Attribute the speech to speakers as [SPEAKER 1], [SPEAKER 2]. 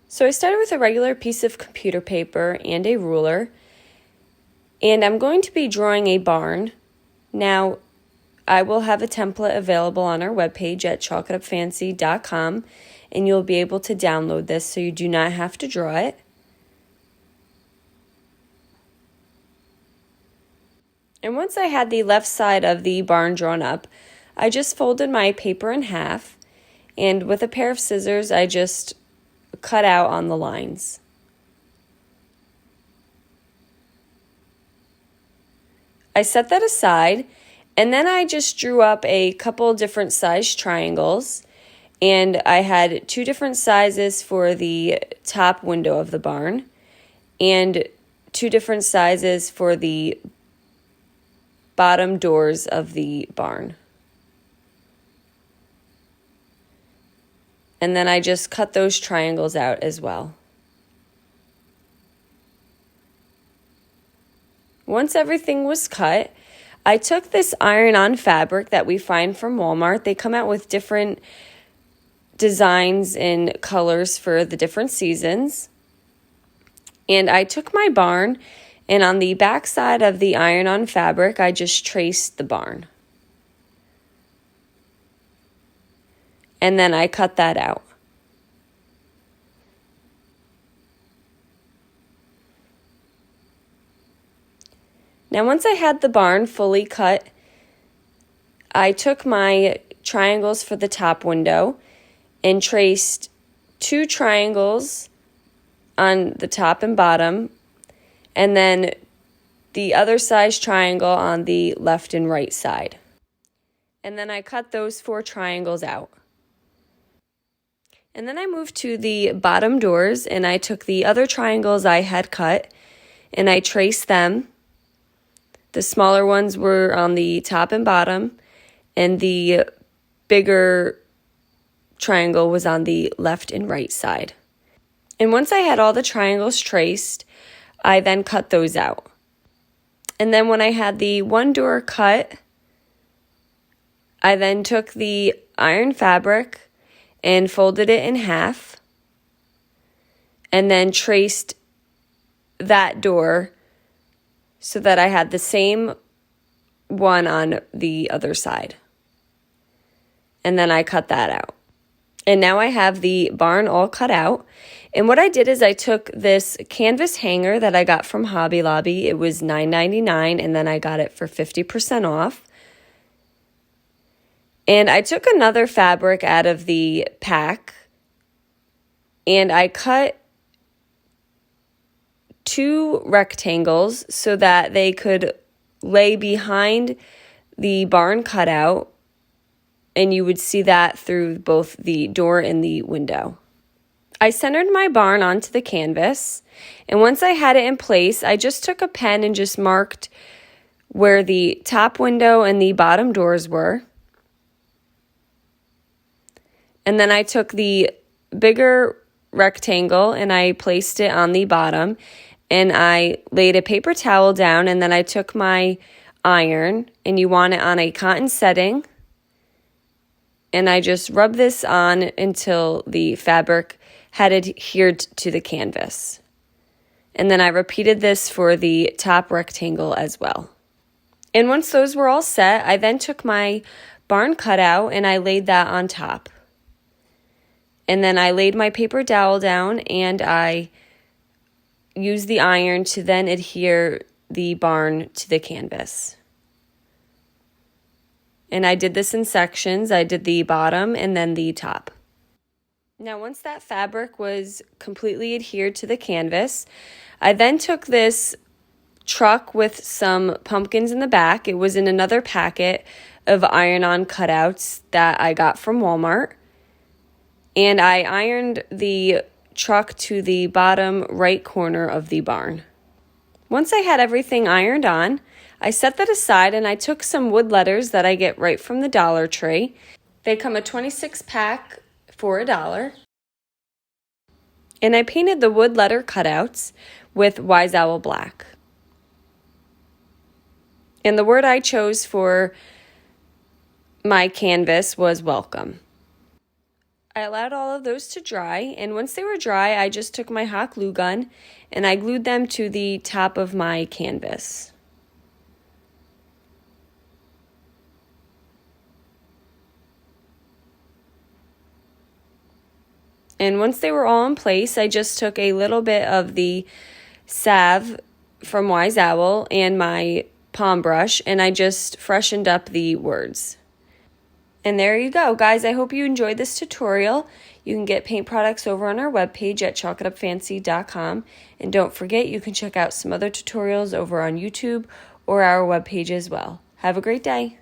[SPEAKER 1] So I started with a regular piece of computer paper and a ruler, and I'm going to be drawing a barn. Now, I will have a template available on our webpage at chalkitupfancy.com, and you'll be able to download this so you do not have to draw it. And once I had the left side of the barn drawn up, I just folded my paper in half, and with a pair of scissors, I just cut out on the lines. I set that aside, and then I just drew up a couple different size triangles, and I had two different sizes for the top window of the barn and two different sizes for the bottom doors of the barn. And then I just cut those triangles out as well. Once everything was cut, I took this iron-on fabric that we find from Walmart. They come out with different designs and colors for the different seasons. And I took my barn, and on the back side of the iron-on fabric, I just traced the barn. And then I cut that out. Now, once I had the barn fully cut, I took my triangles for the top window and traced two triangles on the top and bottom, and then the other size triangle on the left and right side. And then I cut those four triangles out. And then I moved to the bottom doors, and I took the other triangles I had cut and I traced them. The smaller ones were on the top and bottom, and the bigger triangle was on the left and right side. And once I had all the triangles traced, I then cut those out. And then when I had the one door cut, I then took the iron fabric and folded it in half, and then traced that door so that I had the same one on the other side. And then I cut that out. And now I have the barn all cut out. And what I did is I took this canvas hanger that I got from Hobby Lobby. It was $9.99, and then I got it for 50% off. And I took another fabric out of the pack, and I cut two rectangles so that they could lay behind the barn cutout, and you would see that through both the door and the window. I centered my barn onto the canvas, and once I had it in place, I just took a pen and just marked where the top window and the bottom doors were. And then I took the bigger rectangle and I placed it on the bottom, and I laid a paper towel down, and then I took my iron, and you want it on a cotton setting, and I just rubbed this on until the fabric had adhered to the canvas. And then I repeated this for the top rectangle as well. And once those were all set, I then took my barn cutout and I laid that on top. And then I laid my paper towel down, and I used the iron to then adhere the barn to the canvas. And I did this in sections. I did the bottom and then the top. Now, once that fabric was completely adhered to the canvas, I then took this truck with some pumpkins in the back. It was in another packet of iron-on cutouts that I got from Walmart. And I ironed the truck to the bottom right corner of the barn. Once I had everything ironed on, I set that aside, and I took some wood letters that I get right from the Dollar Tree. They come a 26 pack for $1. And I painted the wood letter cutouts with Wise Owl Black. And the word I chose for my canvas was welcome. I allowed all of those to dry, and once they were dry, I just took my hot glue gun and I glued them to the top of my canvas. And once they were all in place, I just took a little bit of the salve from Wise Owl and my palm brush, and I just freshened up the words. And there you go, guys. I hope you enjoyed this tutorial. You can get paint products over on our webpage at chalkitupfancy.com. And don't forget, you can check out some other tutorials over on YouTube or our webpage as well. Have a great day.